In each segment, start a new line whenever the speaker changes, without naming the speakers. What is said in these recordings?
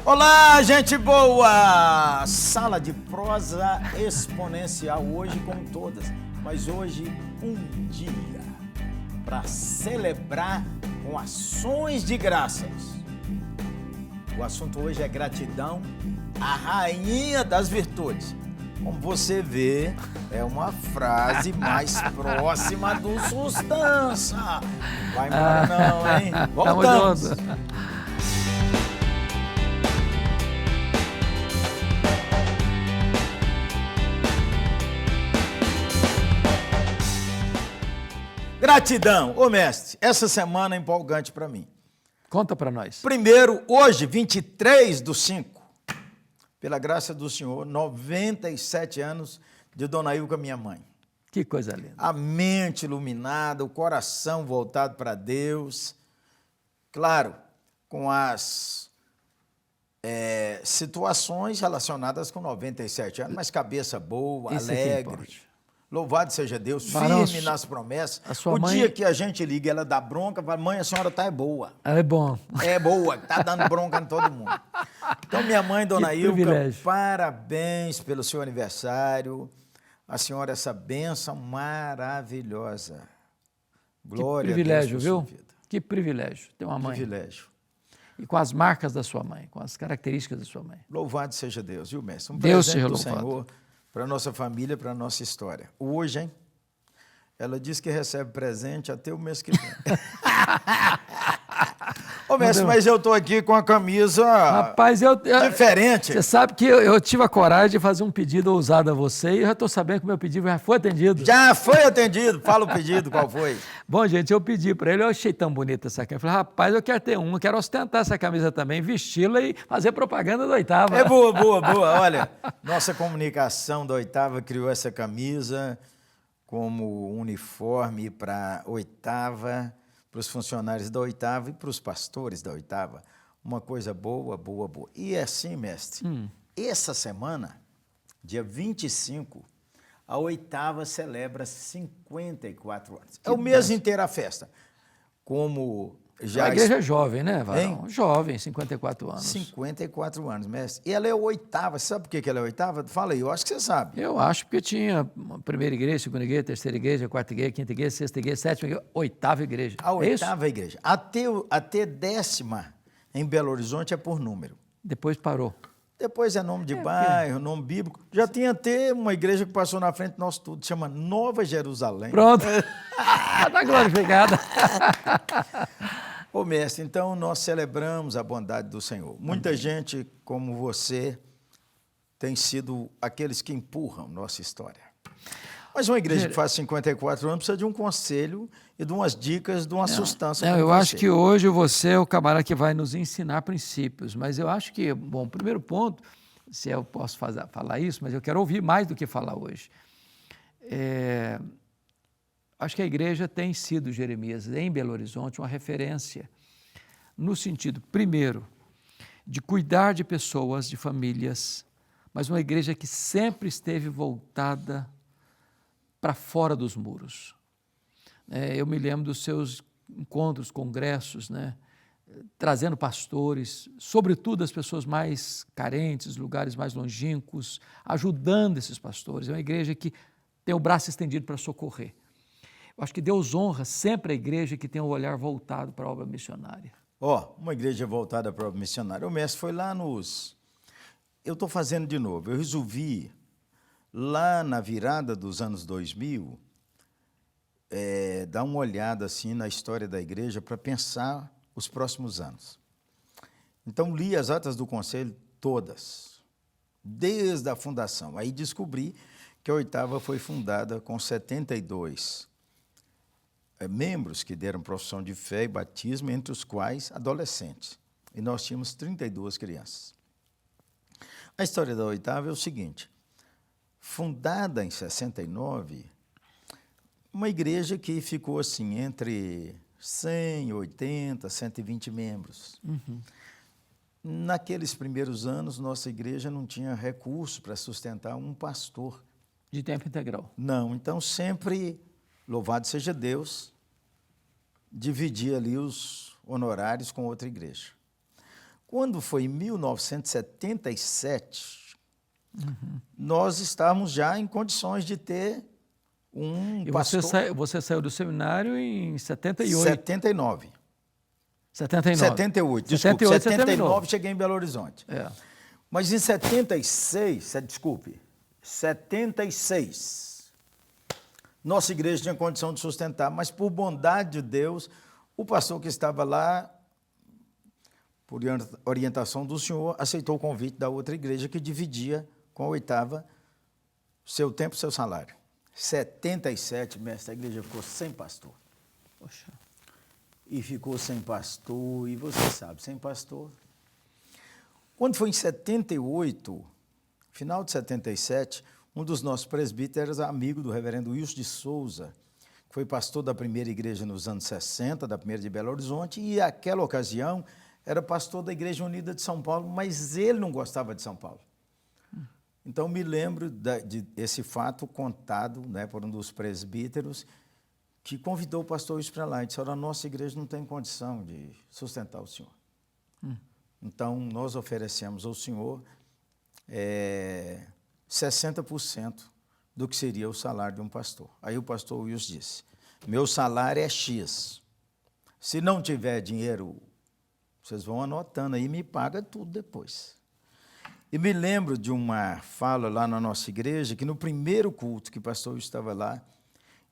Olá, gente boa! Sala de prosa exponencial hoje como todas, mas hoje um dia para celebrar com ações de graças. O assunto hoje é gratidão, a rainha das virtudes. Como você vê, é uma frase mais próxima do substância. Vai embora não, hein? Voltamos. Gratidão. Ô mestre, essa semana é empolgante para mim.
Conta para nós.
Primeiro, hoje, 23/5, pela graça do Senhor, 97 anos de Dona Ilka, minha mãe.
Que coisa linda.
A mente iluminada, o coração voltado para Deus. Claro, com as situações relacionadas com 97 anos, mas cabeça boa,
Isso
alegre. Louvado seja Deus,
Varão,
firme nas promessas.
a sua
O
mãe...
dia que a gente liga, ela dá bronca, fala, mãe, a senhora tá boa.
Ela é bom.
É boa, tá dando bronca em todo mundo. Então, minha mãe, Dona Ilka,
privilégio.
parabéns pelo seu aniversário. A senhora, essa bênção maravilhosa. Glória
Que privilégio,
a Deus por
viu?
sua vida.
Que privilégio ter uma mãe.
Privilégio.
E com as marcas da sua mãe, com as características da sua mãe.
Louvado seja Deus, viu, mestre? Um
Deus
presente
seja
do
louvado.
Senhor para a nossa família, para a nossa história. Hoje, hein? Ela diz que recebe presente até o mês que vem. Ô, mestre, mas eu tô aqui com a camisa
Rapaz, eu
diferente.
Você sabe que eu tive a coragem de fazer um pedido ousado a você e eu já estou sabendo que o meu pedido já foi atendido.
Já foi atendido. Fala o pedido, qual foi?
Bom, gente, eu pedi para ele, eu achei tão bonita essa camisa. Eu falei, rapaz, eu quero ter uma, quero ostentar essa camisa também, vesti-la e fazer propaganda da Oitava.
É boa, boa, boa. Olha, nossa comunicação da Oitava criou essa camisa como uniforme para a Oitava, para os funcionários da Oitava e para os pastores da Oitava. Uma coisa boa, boa, boa. E é assim, mestre, essa semana, dia 25, a Oitava celebra 54 anos. É o mês inteiro a festa. Como já...
A igreja é jovem, né, Varão? Jovem, 54 anos.
54 anos, mestre. E ela é a oitava. Sabe por que ela é a oitava? Fala aí, eu acho que você sabe.
Eu acho porque tinha primeira igreja, segunda igreja, terceira igreja, quarta igreja, quinta igreja, sexta igreja, sétima igreja, oitava igreja.
A oitava igreja. Até décima em Belo Horizonte é por número.
Depois parou.
Depois é nome de bairro, nome bíblico. Já tinha até uma igreja que passou na frente do nosso tudo, chama Nova Jerusalém.
Pronto. Está glorificada.
Ô mestre, então nós celebramos a bondade do Senhor. Muita gente como você tem sido aqueles que empurram nossa história. Mas uma igreja que faz 54 anos precisa de um conselho e de umas dicas, de uma sustância.
Eu acho que hoje você é o camarada que vai nos ensinar princípios, mas eu acho que, bom, primeiro ponto, se eu posso falar isso, mas eu quero ouvir mais do que falar hoje. Acho que a igreja tem sido, Jeremias, em Belo Horizonte, uma referência no sentido, primeiro, de cuidar de pessoas, de famílias, mas uma igreja que sempre esteve voltada para fora dos muros. Eu me lembro dos seus encontros, congressos, né, trazendo pastores, sobretudo as pessoas mais carentes, lugares mais longínquos, ajudando esses pastores. É uma igreja que tem o braço estendido para socorrer. Eu acho que Deus honra sempre a igreja que tem o olhar voltado para a obra missionária.
Uma igreja voltada para a obra missionária. O mestre foi lá nos... Eu estou fazendo de novo. Eu resolvi, lá na virada dos anos 2000, dar uma olhada assim na história da igreja para pensar os próximos anos. Então, li as atas do conselho todas, desde a fundação. Aí descobri que a Oitava foi fundada com 72 membros que deram profissão de fé e batismo, entre os quais adolescentes. E nós tínhamos 32 crianças. A história da Oitava é o seguinte: fundada em 69, uma igreja que ficou assim entre 100, 80, 120 membros. Naqueles primeiros anos, nossa igreja não tinha recurso para sustentar um pastor.
De tempo integral.
Não, então sempre, louvado seja Deus, dividia ali os honorários com outra igreja. Quando foi em 1977, nós estávamos já em condições de ter um
E
pastor...
você saiu do seminário em 78.
79.
79.
78, desculpe.
78 você
79
terminou.
cheguei em Belo Horizonte.
É.
Mas em 76, nossa igreja tinha condição de sustentar, mas por bondade de Deus, o pastor que estava lá, por orientação do senhor, aceitou o convite da outra igreja que dividia com a 8ª seu tempo e seu salário. 77, mestre, a igreja ficou sem pastor.
Poxa.
E ficou sem pastor, e você sabe, sem pastor. Quando foi em 78, final de 77, um dos nossos presbíteros era amigo do reverendo Wilson de Souza, que foi pastor da primeira igreja nos anos 60, da primeira de Belo Horizonte, e naquela ocasião era pastor da Igreja Unida de São Paulo, mas ele não gostava de São Paulo. Então, me lembro desse fato contado, né, por um dos presbíteros, que convidou o pastor Wilson para lá e disse: olha, a nossa igreja não tem condição de sustentar o senhor. Então, nós oferecemos ao senhor 60% do que seria o salário de um pastor. Aí o pastor Wilson disse: meu salário é X. Se não tiver dinheiro, vocês vão anotando aí e me paga tudo depois. E me lembro de uma fala lá na nossa igreja, que no primeiro culto que o pastor estava lá,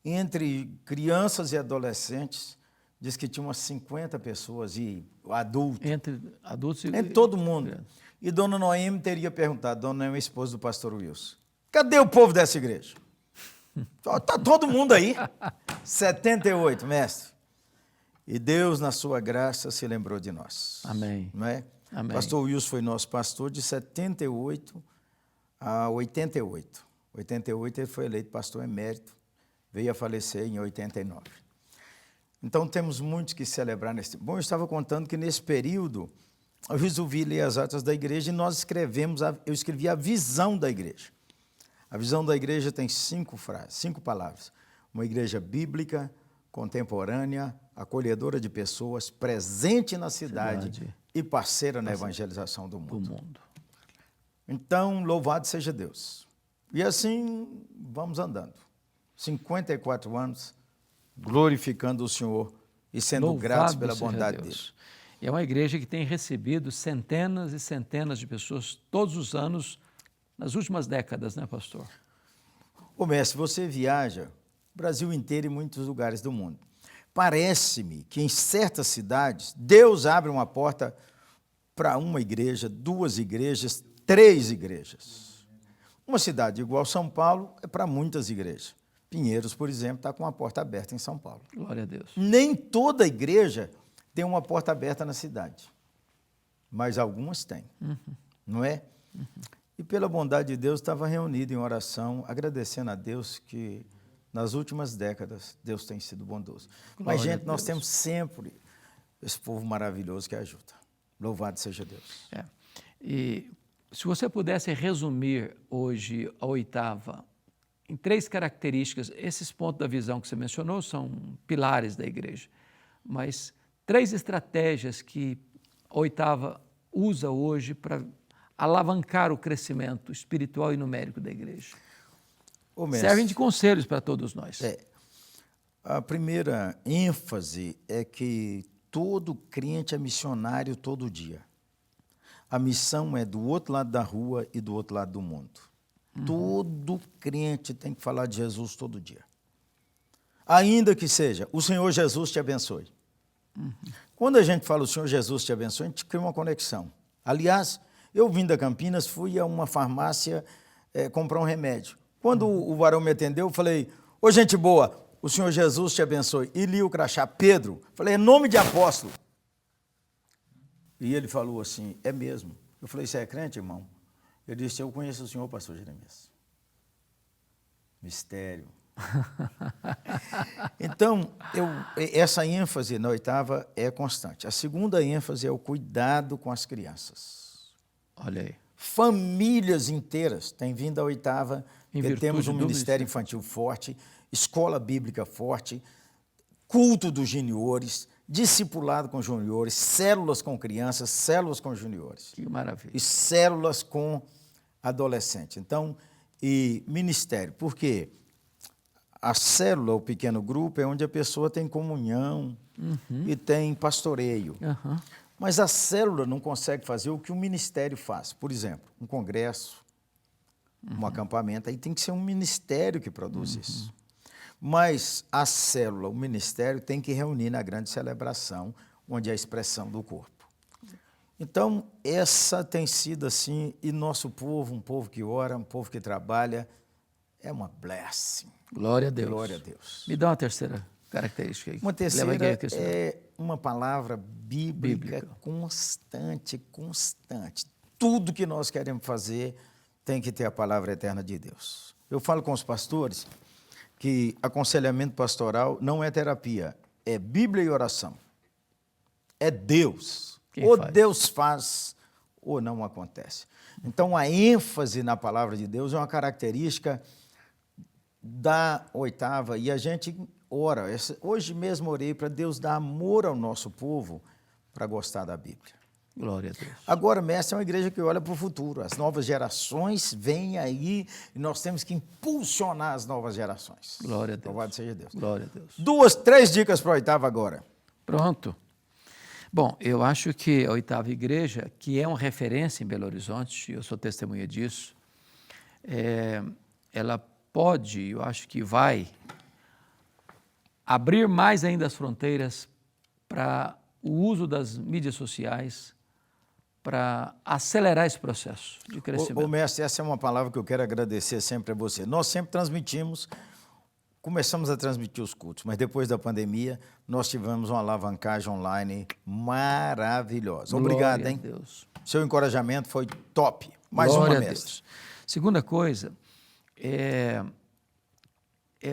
entre crianças e adolescentes, diz que tinha umas 50 pessoas e adultos.
Entre adultos e...
Entre todo mundo. E dona Noemi teria perguntado, dona Noemi, esposa do pastor Wilson, cadê o povo dessa igreja? Está todo mundo aí. 78, mestre. E Deus, na sua graça, se lembrou de nós.
Amém.
Não é?
Amém.
Pastor Wilson foi nosso pastor de 78 a 88. 88 ele foi eleito pastor emérito, veio a falecer em 89. Então temos muito que celebrar nesse tempo. Bom, eu estava contando que nesse período eu resolvi ler as atas da igreja e nós escrevemos, eu escrevi a visão da igreja. A visão da igreja tem 5 frases, 5 palavras. Uma igreja bíblica, contemporânea, acolhedora de pessoas, presente na cidade e parceira na evangelização do mundo. Então, louvado seja Deus. E assim vamos andando. 54 anos, glorificando o Senhor e sendo gratos pela bondade dele.
E é uma igreja que tem recebido centenas e centenas de pessoas todos os anos, nas últimas décadas, né, pastor?
Ô, mestre, você viaja o Brasil inteiro e muitos lugares do mundo. Parece-me que em certas cidades, Deus abre uma porta para uma igreja, 2 igrejas, 3 igrejas. Uma cidade igual São Paulo é para muitas igrejas. Pinheiros, por exemplo, está com uma porta aberta em São Paulo.
Glória a Deus.
Nem toda igreja tem uma porta aberta na cidade, mas algumas têm, não é? E pela bondade de Deus, estava reunido em oração, agradecendo a Deus que nas últimas décadas Deus tem sido bondoso.
Glória
Mas, gente,
a
nós
Deus.
temos sempre esse povo maravilhoso que ajuda. Louvado seja Deus.
E se você pudesse resumir hoje a 8ª em 3 características, esses pontos da visão que você mencionou são pilares da igreja, mas 3 estratégias que a 8ª usa hoje para alavancar o crescimento espiritual e numérico da igreja.
Ô, mestre,
Servem de conselhos para todos nós.
A primeira ênfase é que todo crente é missionário todo dia. A missão é do outro lado da rua e do outro lado do mundo. Todo crente tem que falar de Jesus todo dia. Ainda que seja, o Senhor Jesus te abençoe. Quando a gente fala o Senhor Jesus te abençoe, a gente cria uma conexão. Aliás, eu vim da Campinas, fui a uma farmácia comprar um remédio. Quando o varão me atendeu, eu falei: ô, gente boa, o Senhor Jesus te abençoe. E li o crachá, Pedro. Falei: é nome de apóstolo. E ele falou assim: é mesmo. Eu falei: você é crente, irmão? Ele disse: eu conheço o senhor, pastor Jeremias. Mistério. Então, essa ênfase na 8ª é constante. A segunda ênfase é o cuidado com as crianças.
Olha aí.
Famílias inteiras têm vindo à 8ª, porque temos um
do
ministério infantil forte, escola bíblica forte, culto dos juniores, discipulado com juniores, células com crianças, células com juniores.
Que maravilha.
E células com adolescentes. Então, e ministério. Por quê? A célula, o pequeno grupo, é onde a pessoa tem comunhão e tem pastoreio. Mas a célula não consegue fazer o que o ministério faz. Por exemplo, um congresso, um acampamento, aí tem que ser um ministério que produz isso. Mas a célula, o ministério, tem que reunir na grande celebração, onde é a expressão do corpo. Então, essa tem sido assim, e nosso povo, um povo que ora, um povo que trabalha, é uma blessing.
Glória a Deus.
Glória a Deus.
Me dá uma terceira característica aí.
Uma terceira
Leva a igreja a
é uma palavra bíblica constante, constante. Tudo que nós queremos fazer tem que ter a palavra eterna de Deus. Eu falo com os pastores que aconselhamento pastoral não é terapia, é Bíblia e oração. É Deus. Ou Deus faz, ou não acontece. Então, a ênfase na palavra de Deus é uma característica da oitava, e a gente ora. Hoje mesmo orei para Deus dar amor ao nosso povo para gostar da Bíblia.
Glória a Deus.
Agora, mestre, é uma igreja que olha para o futuro. As novas gerações vêm aí e nós temos que impulsionar as novas gerações.
Glória a Deus.
Louvado seja Deus.
Glória a Deus.
2, 3 dicas para a oitava agora.
Pronto. Bom, eu acho que a oitava igreja, que é uma referência em Belo Horizonte, eu sou testemunha disso, ela pode, eu acho que vai, abrir mais ainda as fronteiras para o uso das mídias sociais, para acelerar esse processo de crescimento.
Ô mestre, essa é uma palavra que eu quero agradecer sempre a você. Nós sempre transmitimos, começamos a transmitir os cultos, mas depois da pandemia, nós tivemos uma alavancagem online maravilhosa. Obrigado, hein?
Glória a Deus.
Seu encorajamento foi top. Mais
Glória
uma,
a
mestre.
Deus. Segunda coisa é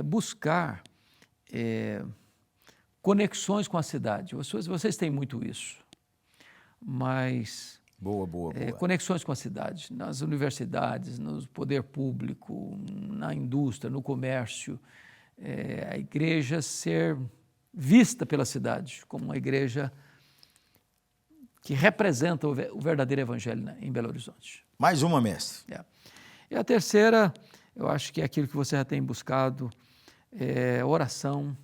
buscar conexões com a cidade. Vocês têm muito isso, mas
Boa.
conexões com a cidade, nas universidades, no poder público, na indústria, no comércio, a igreja ser vista pela cidade como uma igreja que representa o verdadeiro evangelho, né, em Belo Horizonte.
Mais uma, mestre.
E a terceira, eu acho que é aquilo que você já tem buscado, oração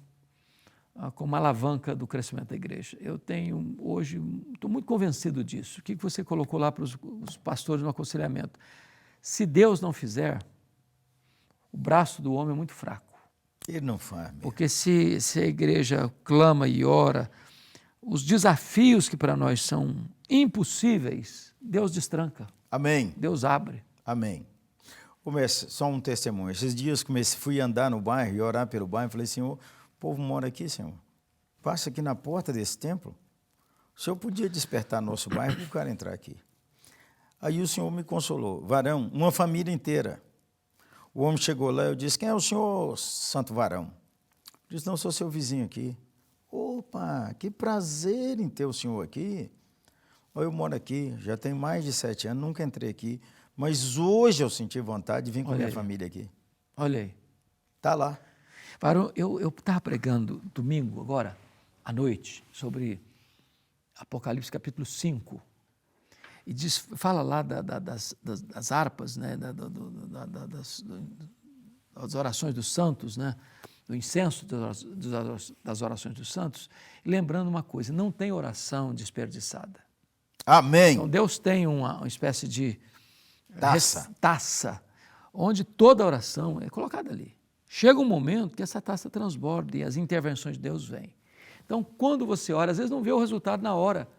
como alavanca do crescimento da igreja. Eu tenho hoje, estou muito convencido disso. O que você colocou lá para os pastores no aconselhamento? Se Deus não fizer, o braço do homem é muito fraco.
Ele não faz mesmo.
Porque se a igreja clama e ora, os desafios que para nós são impossíveis, Deus destranca.
Amém.
Deus abre.
Amém. Mestre, só um testemunho. Esses dias fui andar no bairro e orar pelo bairro, falei, Senhor, o povo mora aqui, Senhor. Passa aqui na porta desse templo. O Senhor podia despertar nosso bairro para o cara entrar aqui. Aí o Senhor me consolou. Varão, uma família inteira. O homem chegou lá e eu disse, quem é o senhor, santo varão? Eu disse, não, sou seu vizinho aqui. Opa, que prazer em ter o senhor aqui. Eu moro aqui, já tenho mais de 7 anos, nunca entrei aqui. Mas hoje eu senti vontade de vir com a minha família aqui.
Olha aí.
Está lá.
Varão, eu estava pregando domingo, agora, à noite, sobre Apocalipse capítulo 5. E fala lá das harpas, né? Das orações dos santos, né? Do incenso das orações dos santos. E lembrando uma coisa, não tem oração desperdiçada.
Amém.
Então Deus tem uma espécie de
taça,
onde toda oração é colocada ali. Chega um momento que essa taça transborda e as intervenções de Deus vêm. Então, quando você ora, às vezes não vê o resultado na hora.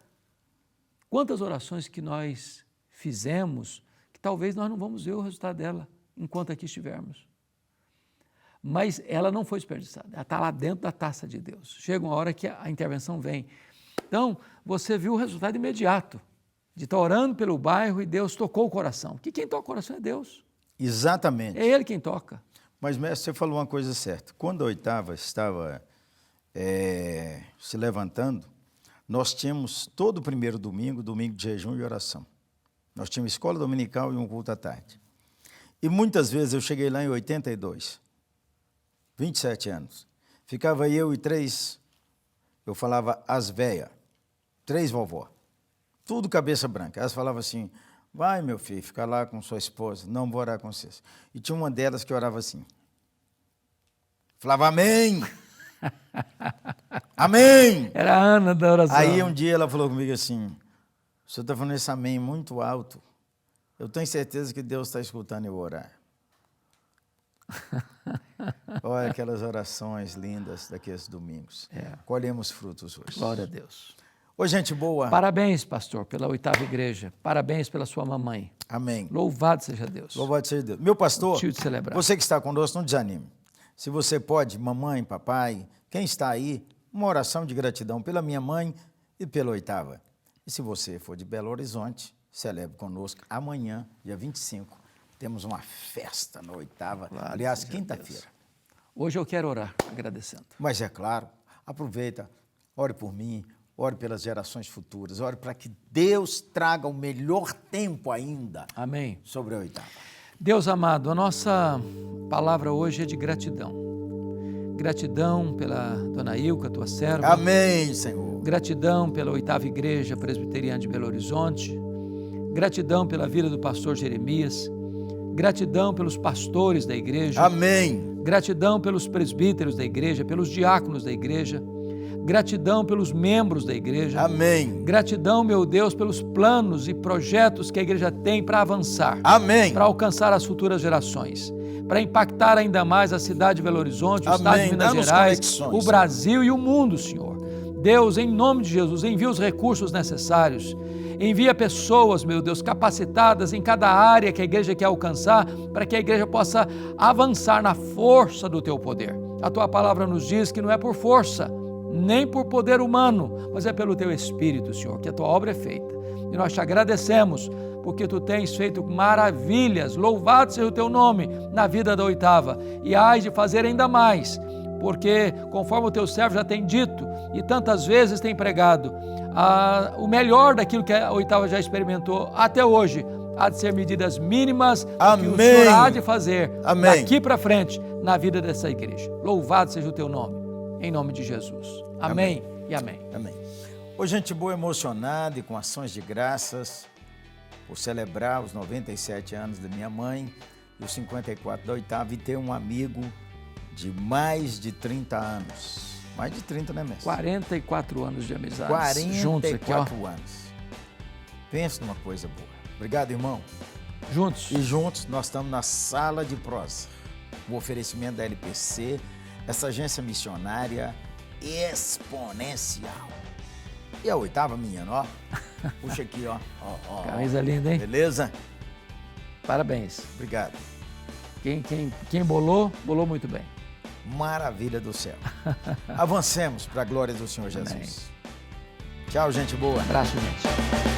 Quantas orações que nós fizemos, que talvez nós não vamos ver o resultado dela enquanto aqui estivermos. Mas ela não foi desperdiçada, ela está lá dentro da taça de Deus. Chega uma hora que a intervenção vem. Então, você viu o resultado imediato de estar orando pelo bairro e Deus tocou o coração. Porque quem toca o coração é Deus.
Exatamente.
É Ele quem toca.
Mas, mestre, você falou uma coisa certa. Quando a oitava estava se levantando, nós tínhamos todo o primeiro domingo de jejum e oração. Nós tínhamos escola dominical e um culto à tarde. E muitas vezes eu cheguei lá em 82, 27 anos. Ficava eu e 3 eu falava as véias, 3 vovó, tudo cabeça branca. Elas falavam assim, vai, meu filho, fica lá com sua esposa, não vou orar com vocês. E tinha uma delas que orava assim, falava amém, amém.
Era a Ana da oração.
Aí um dia ela falou comigo assim, o senhor está falando esse amém muito alto, eu tenho certeza que Deus está escutando eu orar. Olha aquelas orações lindas daqueles domingos. Colhemos frutos hoje.
Glória a Deus.
Ô, gente boa.
Parabéns, pastor, pela 8ª igreja. Parabéns pela sua mamãe.
Amém.
Louvado seja Deus.
Louvado seja Deus. Meu pastor,
Motivo de celebrar.
você que está conosco, não desanime. Se você pode, mamãe, papai, quem está aí, uma oração de gratidão pela minha mãe e pela 8ª. E se você for de Belo Horizonte, celebre conosco amanhã, dia 25. Temos uma festa na 8ª, aliás, quinta-feira.
Hoje eu quero orar, agradecendo.
Mas é claro, aproveita, ore por mim, ore pelas gerações futuras, ore para que Deus traga o melhor tempo ainda.
Amém.
Sobre a 8ª.
Deus amado, a nossa palavra hoje é de gratidão. Gratidão pela dona Ilka, tua serva.
Amém, Senhor.
Gratidão pela 8ª Igreja Presbiteriana de Belo Horizonte. Gratidão pela vida do pastor Jeremias. Gratidão pelos pastores da igreja.
Amém.
Gratidão pelos presbíteros da igreja, pelos diáconos da igreja. Gratidão pelos membros da igreja.
Amém.
Gratidão, meu Deus, pelos planos e projetos que a igreja tem para avançar.
Amém.
Para alcançar as futuras gerações. Para impactar ainda mais a cidade de Belo Horizonte, o estado de Minas Gerais, o Brasil e o mundo, Senhor. Deus, em nome de Jesus, envia os recursos necessários. Envia pessoas, meu Deus, capacitadas em cada área que a igreja quer alcançar, para que a igreja possa avançar na força do teu poder. A tua palavra nos diz que não é por força, nem por poder humano, mas é pelo teu Espírito, Senhor, que a tua obra é feita. E nós te agradecemos, porque tu tens feito maravilhas, louvado seja o teu nome na vida da 8ª, e hás de fazer ainda mais, porque conforme o teu servo já tem dito, e tantas vezes tem pregado, o melhor daquilo que a 8ª já experimentou até hoje, há de ser medidas mínimas que o Senhor há de fazer daqui para frente na vida dessa igreja. Louvado seja o teu nome, em nome de Jesus. Amém e amém.
Amém. Ô, gente boa, emocionada e com ações de graças por celebrar os 97 anos da minha mãe e os 54 da 8ª e ter um amigo de mais de 30 anos. Mais de 30, né, mestre?
44 anos de amizade.
44
juntos aqui, ó.
anos. Pensa numa coisa boa. Obrigado, irmão.
Juntos.
E juntos nós estamos na sala de prosa. O oferecimento da LPC, essa agência missionária exponencial. E a 8ª minha, ó. Puxa aqui, ó.
Camisa linda, hein?
Beleza?
Parabéns.
Obrigado.
Quem bolou muito bem.
Maravilha do céu. Avancemos para a glória do Senhor Jesus.
Amém.
Tchau, gente boa.
Abraço, gente.